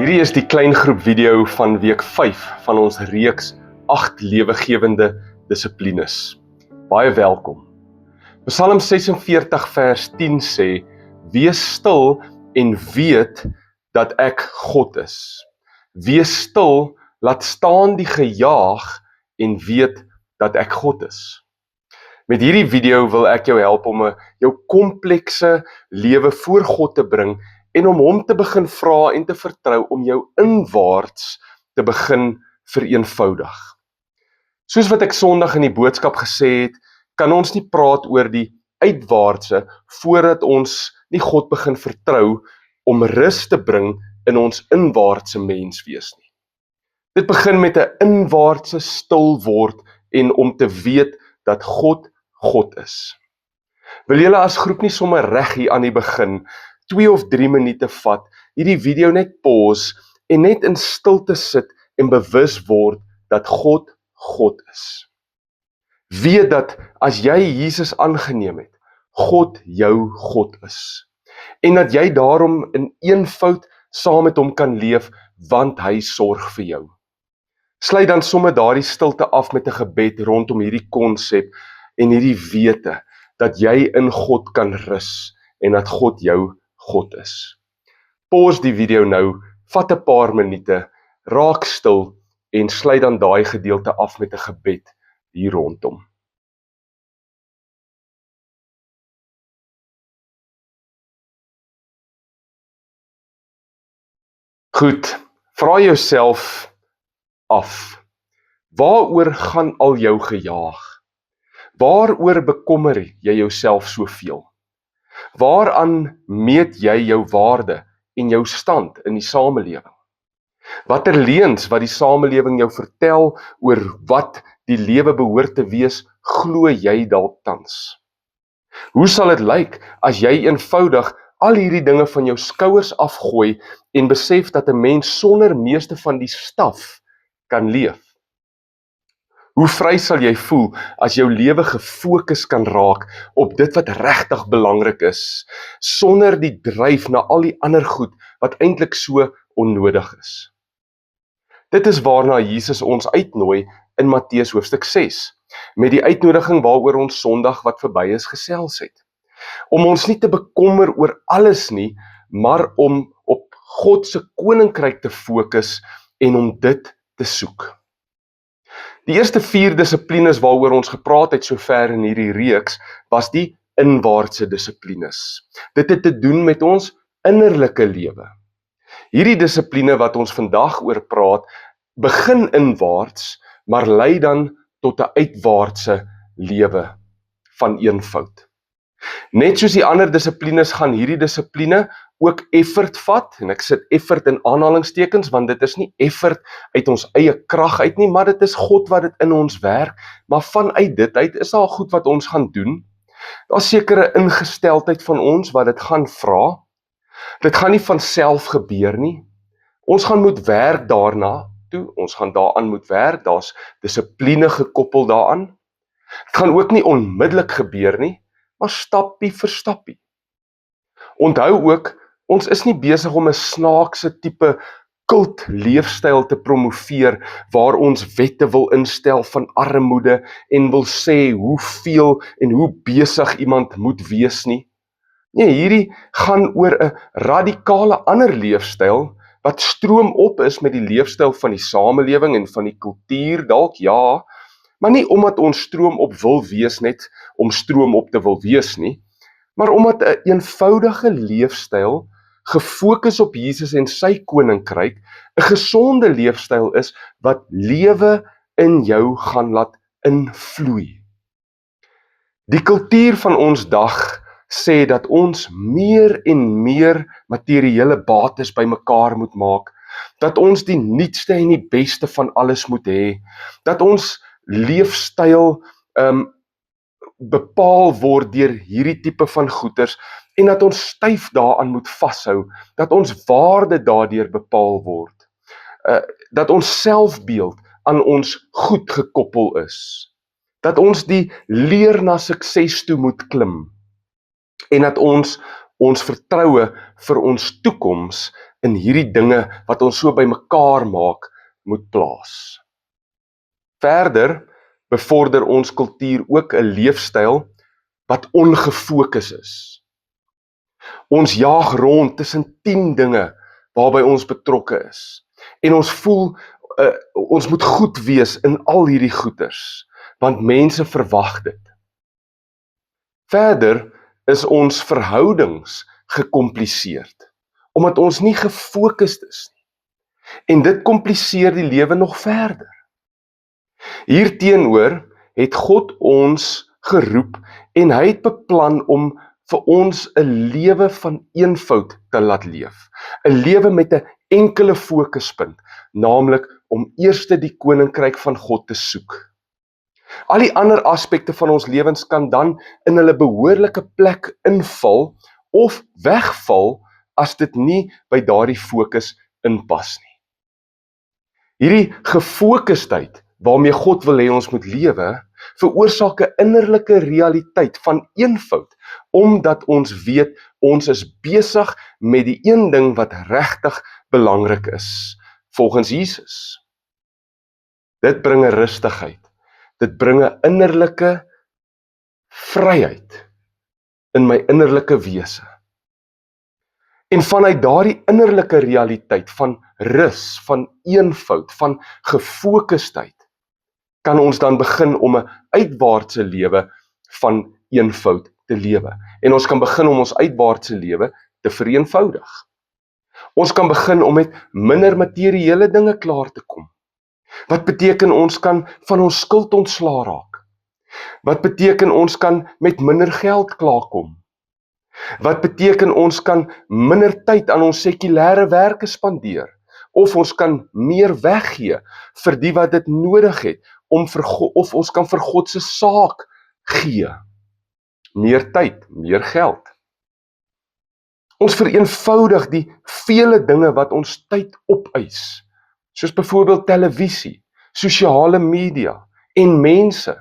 Hierdie is die klein groep video van week 5 van ons reeks 8 lewegewende dissiplines. Baie welkom. Psalm 46 vers 10 sê, wees stil en weet dat ek God is. Wees stil, laat staan die gejaag en weet dat ek God is. Met hierdie video wil ek jou help om jou komplekse lewe voor God te bring en om hom te begin vra en te vertrou om jou inwaarts te begin vereenvoudig. Soos wat ek Sondag in die boodskap gesê het, kan ons nie praat oor die uitwaartse voordat ons nie God begin vertrou om rus te bring in ons inwaartse menswees nie. Dit begin met 'n inwaartse stil word en om te weet dat God is. Wil julle as groep nie sommer reg hier aan die begin 2 of 3 minute vat, hierdie video net pause en net in stilte sit en bewus word dat God is. Weet dat as jy Jesus aangeneem het, God jou God is. En dat jy daarom in eenvoud saam met hom kan leef, want hy sorg vir jou. Sluit dan sommer daardie stilte af met 'n gebed rondom hierdie konsep en hierdie wete dat jy in God kan rus en dat God jou God is. Pause die video nou, vat 'n paar minute, raak stil en sluit dan daai gedeelte af met 'n gebed hier rondom. Goed, vra jouself af, waaroor gaan al jou gejaag? Waaroor bekommer jy jouself soveel? Waaraan meet jy jou waarde en jou stand in die samelewing? Watter leuns wat die samelewing jou vertel oor wat die lewe behoort te wees, glo jy dalk tans? Hoe sal dit lyk as jy eenvoudig al hierdie dinge van jou skouers afgooi en besef dat 'n mens sonder meeste van die staf kan leef? Hoe vry sal jy voel as jou lewe gefokus kan raak op dit wat regtig belangrik is, sonder die dryf na al die ander goed wat eintlik so onnodig is? Dit is waarna Jesus ons uitnooi in Matteus hoofstuk 6, met die uitnodiging waaroor ons Sondag wat verby is gesels het. Om ons nie te bekommer oor alles nie, maar om op God se koninkryk te fokus en om dit te soek. Die eerste 4 dissiplines waaroor ons gepraat het sover in hierdie reeks, was die inwaartse dissiplines. Dit het te doen met ons innerlike lewe. Hierdie dissipline wat ons vandag oor praat, begin inwaarts, maar lei dan tot 'n uitwaartse lewe van eenvoud. Net soos die ander dissiplines gaan hierdie dissipline ook effort vat, en ek sit effort in aanhalingstekens, want dit is nie effort uit ons eie krag uit nie, maar dit is God wat dit in ons werk, maar vanuit dit uit is daar goed wat ons gaan doen. Daar is sekere ingesteldheid van ons wat dit gaan vra. Dit gaan nie van self gebeur nie. Ons gaan moet werk daarna toe, ons gaan daaraan moet werk, daar's dissipline gekoppel daaraan. Dit gaan ook nie onmiddellik gebeur nie, maar stappie vir stappie. Onthou ook, ons is nie besig om 'n snaakse tipe kult leefstyl te promoveer, waar ons wette wil instel van armoede en wil sê hoeveel en hoe besig iemand moet wees nie. Nee, hierdie gaan oor 'n radikale ander leefstyl, wat stroom op is met die leefstyl van die samelewing en van die kultuur dalk, ja, maar nie omdat ons stroom op wil wees net om stroom op te wil wees nie, maar omdat 'n eenvoudige leefstyl gefokus op Jesus en sy koninkryk 'n gesonde leefstyl is wat lewe in jou gaan laat invloei. Die kultuur van ons dag sê dat ons meer en meer materiële bates bymekaar moet maak, dat ons die nuutste en die beste van alles moet hê, dat ons leefstyl bepaal word deur hierdie tipe van goeders en dat ons styf daaraan moet vashou, dat ons waarde daardeur bepaal word, dat ons selfbeeld aan ons goed gekoppel is, dat ons die leer na sukses toe moet klim en dat ons vertroue vir ons toekoms in hierdie dinge wat ons so by mekaar maak, moet plaas. Verder bevorder ons kultuur ook 'n leefstyl wat ongefokus is. Ons jaag rond tussen 10 dinge waarby ons betrokke is. En ons voel, ons moet goed wees in al hierdie goeters, want mense verwag dit. Verder is ons verhoudings gekompliseerd, omdat ons nie gefokus is nie. En dit kompliseer die lewe nog verder. Hierteenoor het God ons geroep en hy het beplan om vir ons 'n lewe van eenvoud te laat leef. 'n Lewe met 'n enkele fokuspunt, naamlik om eers die koninkryk van God te soek. Al die ander aspekte van ons lewens kan dan in hulle behoorlike plek inval of wegval as dit nie by daardie fokus inpas nie. Hierdie gefokustheid waarmee God wil hê ons moet lewe, veroorsaak 'n innerlike realiteit van eenvoud, omdat ons weet ons is besig met die een ding wat regtig belangrik is, volgens Jesus. Dit bring 'n rustigheid, dit bring 'n innerlike vryheid in my innerlike wese. En vanuit daardie innerlike realiteit van rus, van eenvoud, van gefokustheid, kan ons dan begin om 'n uitwaartse lewe van eenvoud te lewe. En ons kan begin om ons uitwaartse lewe te vereenvoudig. Ons kan begin om met minder materiële dinge klaar te kom. Wat beteken ons kan van ons skuld ontslaa raak? Wat beteken ons kan met minder geld klaarkom? Wat beteken ons kan minder tyd aan ons sekulêre werke spandeer? Of ons kan meer weggee vir die wat dit nodig het, of ons kan vir God se saak gee. Meer tyd, meer geld. Ons vereenvoudig die vele dinge wat ons tyd opeis, soos byvoorbeeld televisie, sosiale media en mense.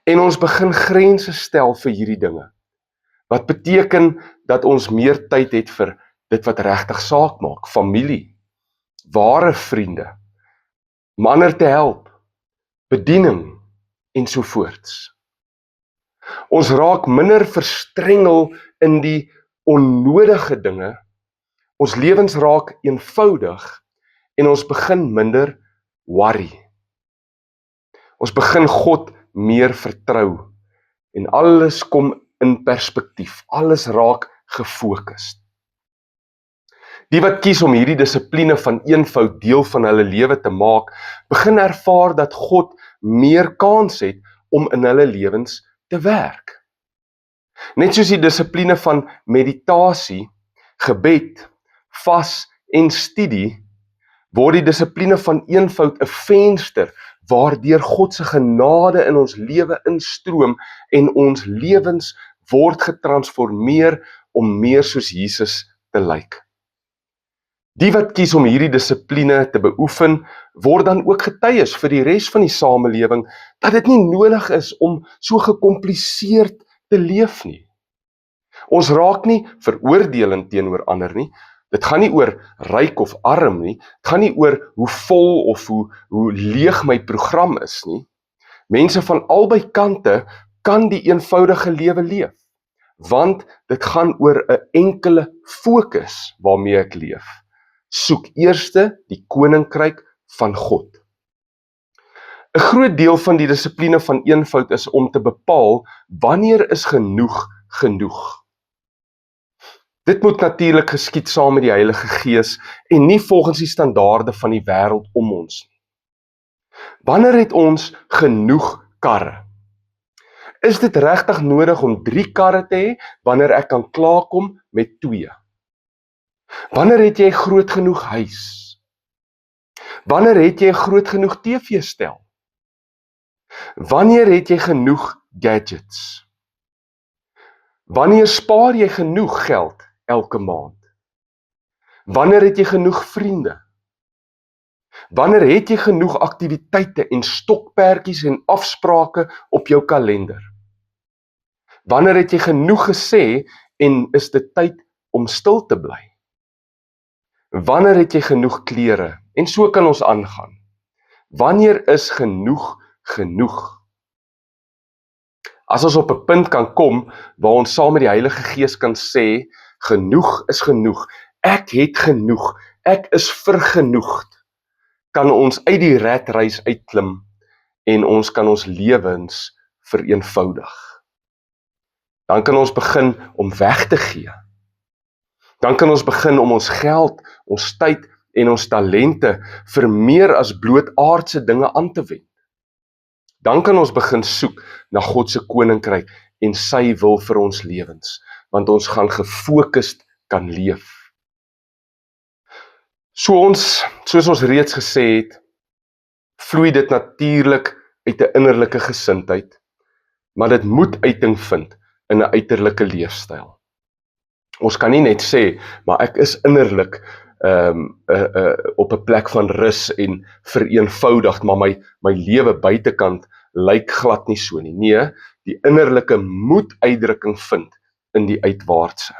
En ons begin grense stel vir hierdie dinge. Wat beteken dat ons meer tyd het vir dit wat regtig saak maak, familie, ware vriende, om ander te help, bediening ensovoorts. Ons raak minder verstrengel in die onnodige dinge, ons lewens raak eenvoudig en ons begin minder worry. Ons begin God meer vertrou en alles kom in perspektief, alles raak gefokus. Die wat kies om hierdie dissipline van eenvoud deel van hulle lewe te maak, begin ervaar dat God meer kans het om in hulle lewens te werk. Net soos die dissipline van meditasie, gebed, vas en studie, word die dissipline van eenvoud 'n venster waardeur God se genade in ons lewe instroom en ons lewens word getransformeer om meer soos Jesus te lyk. Die wat kies om hierdie dissipline te beoefen, word dan ook getuies vir die res van die samelewing dat dit nie nodig is om so gekompliseerd te leef nie. Ons raak nie veroordelend teenoor ander nie. Dit gaan nie oor ryk of arm nie. Dit gaan nie oor hoe vol of hoe leeg my program is nie. Mense van albei kante kan die eenvoudige lewe leef, want dit gaan oor 'n enkele fokus waarmee ek leef. Soek eerste die koninkryk van God. 'n Groot deel van die dissipline van eenvoud is om te bepaal wanneer is genoeg genoeg. Dit moet natuurlik geskied saam met die Heilige Gees en nie volgens die standaarde van die wêreld om ons nie. Wanneer het ons genoeg karre? Is dit regtig nodig om 3 karre te hê wanneer ek kan klaarkom met 2? Wanneer het jy groot genoeg huis? Wanneer het jy groot genoeg TV-stel? Wanneer het jy genoeg gadgets? Wanneer spaar jy genoeg geld elke maand? Wanneer het jy genoeg vriende? Wanneer het jy genoeg aktiwiteite en stokperdjies en afsprake op jou kalender? Wanneer het jy genoeg gesê en is dit tyd om stil te bly? Wanneer het jy genoeg klere? En so kan ons aangaan. Wanneer is genoeg genoeg? As ons op 'n punt kan kom waar ons saam met die Heilige Gees kan sê, genoeg is genoeg, ek het genoeg, ek is vergenoegd, kan ons uit die ratreis uitklim en ons kan ons lewens vereenvoudig. Dan kan ons begin om weg te gee. Dan kan ons begin om ons geld, ons tyd en ons talente vir meer as bloot aardse dinge aan te wend. Dan kan ons begin soek na God se koninkryk en sy wil vir ons lewens, want ons gaan gefokust kan leef. Soos ons reeds gesê het, vloei dit natuurlik uit 'n innerlike gesindheid, maar dit moet uiting vind in 'n uiterlike leefstyl. Ons kan nie net sê, maar ek is innerlik op 'n plek van rus en vereenvoudig, maar my lewe buitekant lyk glad nie so nie. Nee, die innerlike moet uitdrukking vind in die uitwaartse.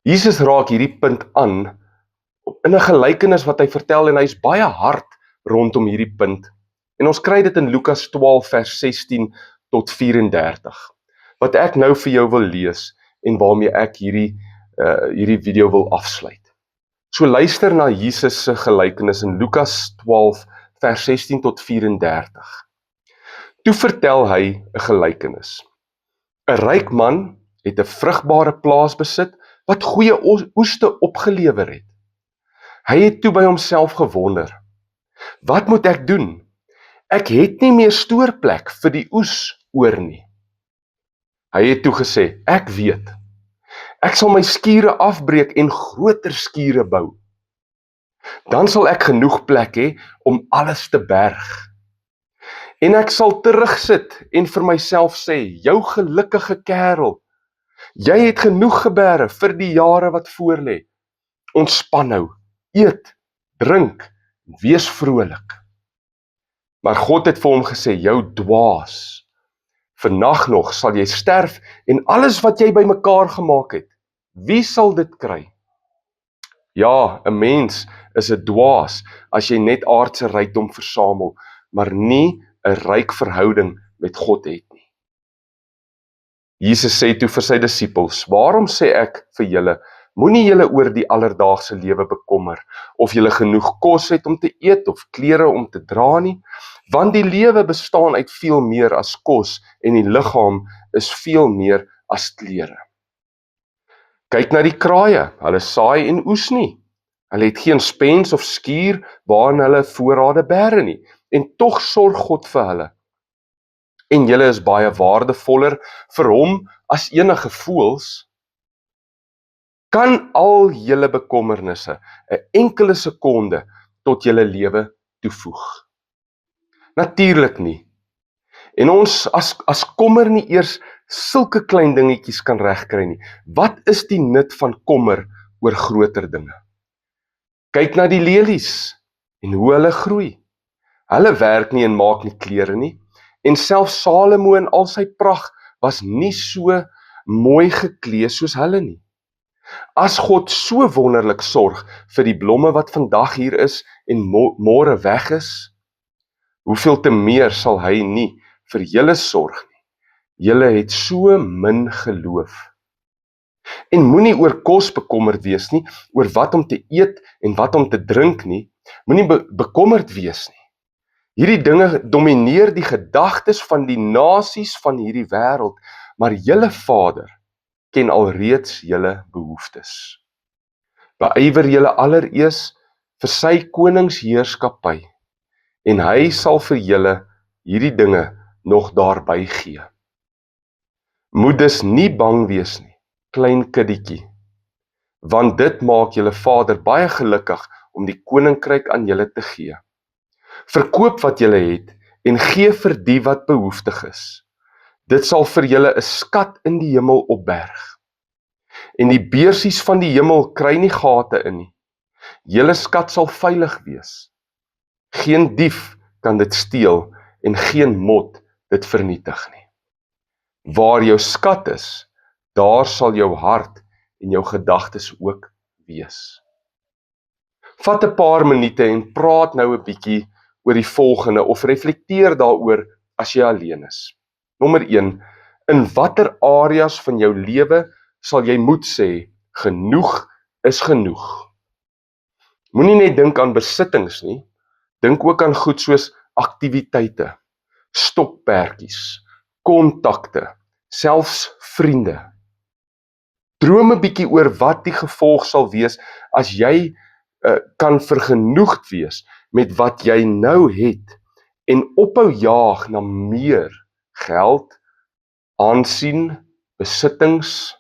Jesus raak hierdie punt aan in 'n gelykenis wat hy vertel en hy's baie hard rondom hierdie punt. En ons kry dit in Lukas 12 vers 16 tot 34, wat ek nou vir jou wil lees en waarmee ek hierdie video wil afsluit. So luister na Jesus se gelykenis in Lukas 12 vers 16 tot 34. Toe vertel hy 'n gelykenis. 'n Ryk man het 'n vrugbare plaas besit wat goeie oeste opgelewer het. Hy het toe by homself gewonder, wat moet ek doen? Ek het nie meer stoorplek vir die oes oor nie. Hy het toe gesê, ek weet, ek sal my skure afbreek en groter skure bou. Dan sal ek genoeg plek hê om alles te berg. En ek sal terugsit en vir myself sê, jou gelukkige kerel, jy het genoeg geberg vir die jare wat voorlê. Ontspan nou, eet, drink, wees vrolik. Maar God het vir hom gesê, jou dwaas, vannag nog sal jy sterf en alles wat jy bymekaar gemaak het, wie sal dit kry? Ja, 'n mens is 'n dwaas as jy net aardse rykdom versamel, maar nie 'n ryk verhouding met God het nie. Jesus sê toe vir sy disippels, waarom sê ek vir julle, moenie julle oor die alledaagse lewe bekommer, of julle genoeg kos het om te eet of klere om te dra nie, want die lewe bestaan uit veel meer as kos en die liggaam is veel meer as klere. Kyk na die kraaie, hulle saai en oes nie. Hulle het geen spens of skuur waarin hulle voorrade bære nie, en tog sorg God vir hulle. En julle is baie waardevoller vir hom as enige voëls. Kan al julle bekommernisse 'n enkele sekonde tot julle lewe toevoeg? Natuurlik nie. En ons as kommer nie eers sulke klein dingetjies kan regkry nie. Wat is die nut van kommer oor groter dinge? Kyk na die lelies en hoe hulle groei. Hulle werk nie en maak nie klere nie. En selfs Salomo in al sy pragt was nie so mooi geklee soos hulle nie. As God so wonderlik sorg vir die blomme wat vandag hier is en môre weg is, hoeveel te meer sal hy nie vir julle sorg nie. Julle het so min geloof. En moenie oor kos bekommerd wees nie, oor wat om te eet en wat om te drink nie. Moenie bekommerd wees nie. Hierdie dinge domineer die gedagtes van die nasies van hierdie wêreld, maar julle Vader ken alreeds julle behoeftes. Beywer julle allereers vir sy koningsheerskappy, en hy sal vir julle hierdie dinge nog daarby gee. Moet dus nie bang wees nie, klein kindertjie, want dit maak julle Vader baie gelukkig om die koninkryk aan julle te gee. Verkoop wat julle het en gee vir die wat behoeftig is. Dit sal vir julle 'n skat in die hemel opberg. En die beursies van die hemel kry nie gate in nie. Julle skat sal veilig wees. Geen dief kan dit steel en geen mot dit vernietig nie. Waar jou skat is, daar sal jou hart en jou gedagtes ook wees. Vat 'n paar minute en praat nou 'n bietjie oor die volgende of reflekteer daaroor as jy alleen is. Nommer 1, in watter areas van jou lewe sal jy moet sê, genoeg is genoeg? Moenie net dink aan besittings nie, dink ook aan goed soos aktiwiteite, stokperdjies, kontakte, selfs vriende. Droom 'n bietjie oor wat die gevolg sal wees as jy kan vergenoegd wees met wat jy nou het en ophou jaag na meer geld, aansien, besittings.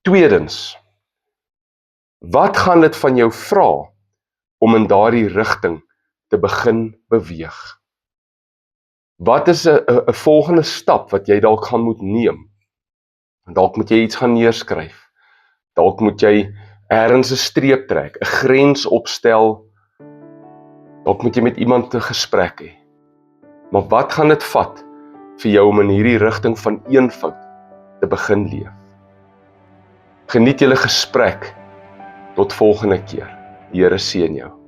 Tweedens, wat gaan dit van jou vra om in daardie rigting te begin beweeg? Wat is 'n volgende stap wat jy dalk gaan moet neem? Dalk moet jy iets gaan neerskryf. Dalk moet jy ergens 'n streep trek, 'n grens opstel. Dalk moet jy met iemand 'n gesprek hê. Maar wat gaan dit vat vir jou om in hierdie rigting van eenvoud te begin leef? Geniet julle gesprek. Tot volgende keer. Die Here seën jou.